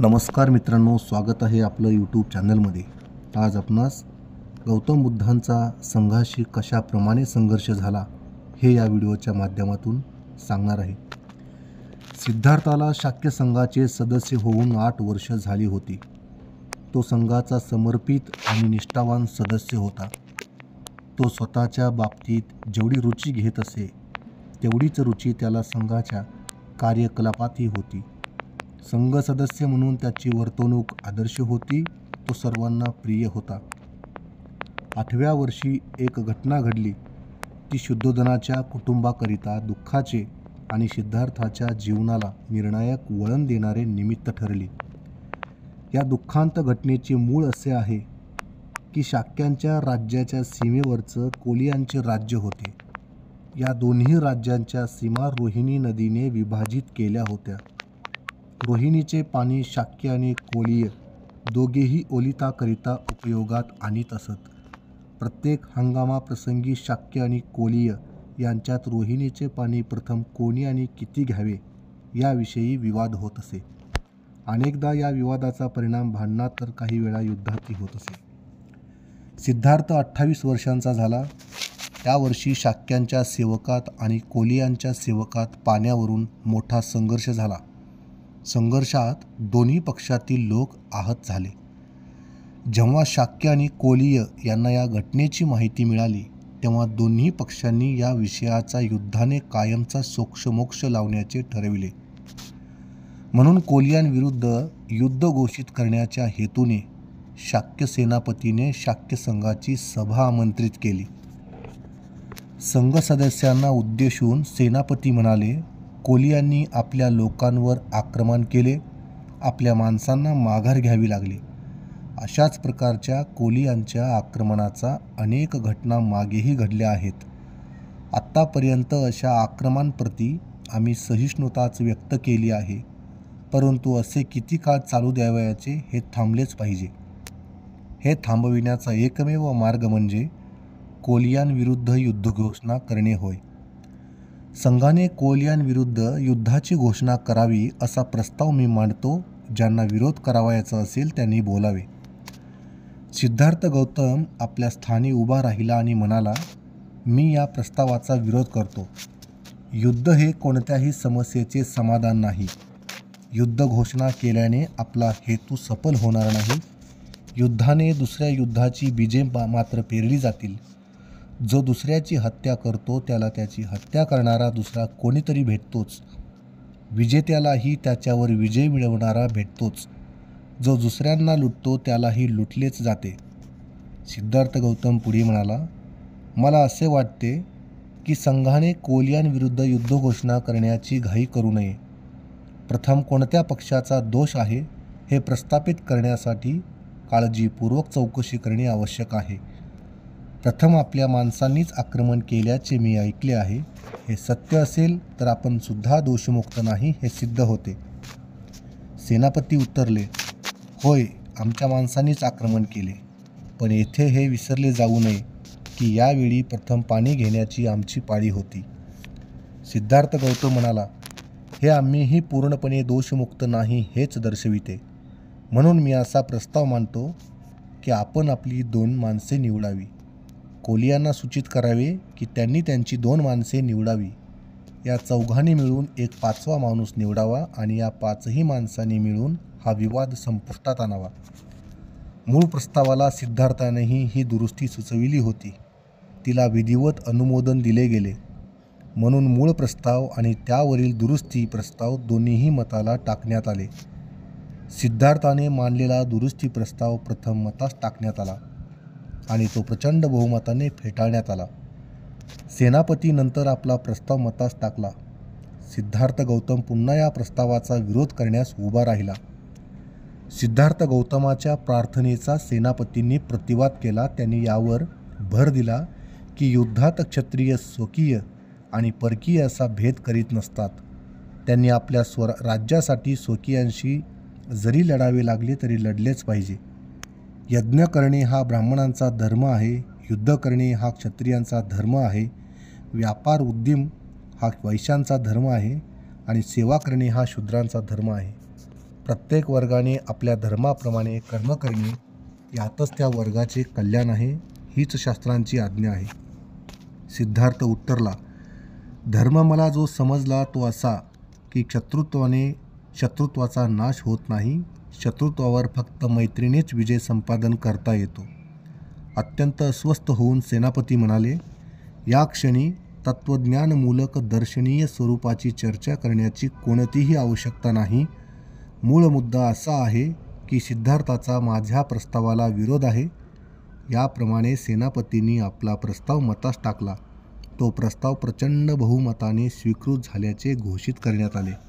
नमस्कार मित्रांनो, स्वागत आहे आपलं यूट्यूब चॅनलमध्ये। आज आपणास गौतम बुद्धांचा संघाशी कशाप्रमाणे संघर्ष झाला हे या व्हिडिओच्या माध्यमातून सांगणार आहे। सिद्धार्थाला शाक्य संघाचे सदस्य होऊन 8 वर्ष झाली होती। तो संघाचा समर्पित आणि निष्ठावान सदस्य होता। तो स्वतःच्या बाबतीत जेवढी रुची घेत असे तेवढीच रुची त्याला संघाच्या कार्यकलापातही होती। संघ सदस्य म्हणून त्याची वर्तणूक आदर्श होती। तो सर्वांना प्रिय होता। 8व्या वर्षी एक घटना घडली। ती शुद्धोधनाच्या कुटुंबाकरिता दुःखाचे आणि सिद्धार्थाच्या जीवनाला निर्णायक वळण देणारे निमित्त ठरली। या दुःखांत घटनेचे मूळ असे आहे की शाक्यांच्या राज्याच्या सीमेवरचं कोलियांचे राज्य होते। या दोन्ही राज्यांच्या सीमा रोहिणी नदीने विभाजित केल्या होत्या। रोहिणीचे पाणी शाक्य आणि कोलीय दोघेही ओलिताकरिता उपयोगात आणीत असत। प्रत्येक हंगामाप्रसंगी शाक्य आणि कोलीय यांच्यात रोहिणीचे पाणी प्रथम कोणी आणि किती घ्यावे याविषयी विवाद होत असे। अनेकदा या विवादाचा परिणाम भांडणात तर काही वेळा युद्धातही होत असे। सिद्धार्थ 28 वर्षांचा झाला। त्या वर्षी शाक्यांच्या सेवकात आणि कोलियांच्या सेवकात पाण्यावरून मोठा संघर्ष झाला। संघर्षात दोन्ही पक्षातील लोक आहत झाले। जेव्हा शाक्य आणि कोलीय यांना या घटनेची माहिती मिळाली तेव्हा दोन्ही पक्षांनी या विषयाचा युद्धाने कायमचा सोक्षमोक्ष लावण्याचे ठरविले। म्हणून कोलियांविरुद्ध युद्ध घोषित करण्याच्या हेतूने शाक्य सेनापतीने शाक्य संघाची सभा आमंत्रित केली। संघ सदस्यांना उद्देशून सेनापती म्हणाले, कोलियांनी आपल्या लोकांवर आक्रमण केले, आपल्या माणसांना माघार घ्यावी लागली। अशाच प्रकारच्या कोलियांच्या आक्रमणाचा अनेक घटना मागेही घडल्या आहेत। आत्तापर्यंत अशा आक्रमणांप्रती आम्ही सहिष्णुताच व्यक्त केली आहे, परंतु असे किती काळ चालू द्यावयाचे हे थांबलेच पाहिजे। हे थांबविण्याचा एकमेव मार्ग म्हणजे कोलियांविरुद्ध युद्ध घोषणा करणे होय। संघाने कोलियांविरुद्ध युद्धाची घोषणा करावी असा प्रस्ताव मी मांडतो। ज्यांना विरोध करावयाचा असेल त्यांनी बोलावे। सिद्धार्थ गौतम आपल्या स्थानी उभा राहिला आणि म्हणाला, मी या प्रस्तावाचा विरोध करतो। युद्ध हे कोणत्याही समस्येचे समाधान नाही। युद्ध घोषणा केल्याने आपला हेतू सफल होणार नाही। युद्धाने दुसऱ्या युद्धाची बीजे मात्र पेरली जातील। जो दुसऱ्याची हत्या करतो त्याला त्याची हत्या करणारा दुसरा कोणीतरी भेटतोच। विजेत्यालाही त्याच्यावर विजय मिळवणारा भेटतोच। जो दुसऱ्यांना लुटतो त्यालाही लुटलेच जाते। सिद्धार्थ गौतम पुढे म्हणाला, मला असे वाटते की संघाने कोलियांविरुद्ध युद्ध घोषणा करण्याची घाई करू नये। प्रथम कोणत्या पक्षाचा दोष आहे हे प्रस्थापित करण्यासाठी काळजीपूर्वक चौकशी करणे आवश्यक आहे। प्रथम आपल्या माणसांनीच आक्रमण केल्याचे मी ऐकले आहे। हे सत्य असेल तर आपण सुद्धा दोषमुक्त नाही हे सिद्ध होते। सेनापती उत्तरले, होय, आमच्या माणसांनीच आक्रमण केले, पण येथे हे विसरले जाऊ नये की यावेळी प्रथम पाणी घेण्याची आमची पाळी होती। सिद्धार्थ गौतम म्हणाला, हे आम्हीही पूर्णपणे दोषमुक्त नाही हेच दर्शविते। म्हणून मी असा प्रस्ताव मांडतो की आपण आपली 2 माणसे निवडावी। कोलियांना सूचित करावे की त्यांनी त्यांची 2 माणसे निवडावी। या चौघांनी मिळून एक 5वा माणूस निवडावा आणि या 5ही माणसांनी मिळून हा विवाद संपुष्टात आणावा। मूळ प्रस्तावाला सिद्धार्थानेही ही दुरुस्ती सुचविली होती। तिला विधिवत अनुमोदन दिले गेले। म्हणून मूळ प्रस्ताव आणि त्यावरील दुरुस्ती प्रस्ताव दोन्हीही मताला टाकण्यात आले। सिद्धार्थाने मांडलेला दुरुस्ती प्रस्ताव प्रथम मतास टाकण्यात आला आणि तो प्रचंड बहुमताने फेटाळण्यात आला। सेनापती नंतर आपला प्रस्ताव मतास टाकला। सिद्धार्थ गौतम पुन्हा या प्रस्तावाचा विरोध करण्यास उभा राहिला। सिद्धार्थ गौतमाच्या प्रार्थनेचा सेनापतींनी प्रतिवाद केला। त्यांनी यावर भर दिला की युद्धात क्षत्रिय स्वकीय आणि परकीय असा भेद करीत नसतात। त्यांनी आपल्या राज्यासाठी स्वकीयांशी जरी लढावे लागले तरी लढलेच पाहिजे। यज्ञ करणे हा ब्राह्मणांचा धर्म आहे, युद्ध करणे हा क्षत्रियांचा धर्म आहे, व्यापार उद्यम हा वैश्यांचा धर्म आहे आणि सेवा करणे हा शूद्रांचा धर्म आहे। प्रत्येक वर्गाने आपल्या धर्माप्रमाणे कर्म करणे यातच त्या वर्गाचे कल्याण आहे, हीच शास्त्रांची आज्ञा आहे. सिद्धार्थ उत्तरला, धर्म मला जो समजला तो असा की शत्रुत्वाचा नाश होत नाही, शत्रुत्वावर फक्त मैत्रीनेच विजय संपादन करता येतो. अत्यंत अस्वस्थ होऊन सेनापती म्हणाले, या क्षणी तत्त्वज्ञानमूलक दर्शनीय स्वरूपाची चर्चा करण्याची कोणतीही आवश्यकता नाही. मूळ मुद्दा असा आहे की सिद्धार्थाचा माझ्या प्रस्तावाला विरोध आहे. याप्रमाणे सेनापतींनी आपला प्रस्ताव मतास टाकला. तो प्रस्ताव प्रचंड बहुमताने स्वीकृत झाल्याचे घोषित करण्यात आले.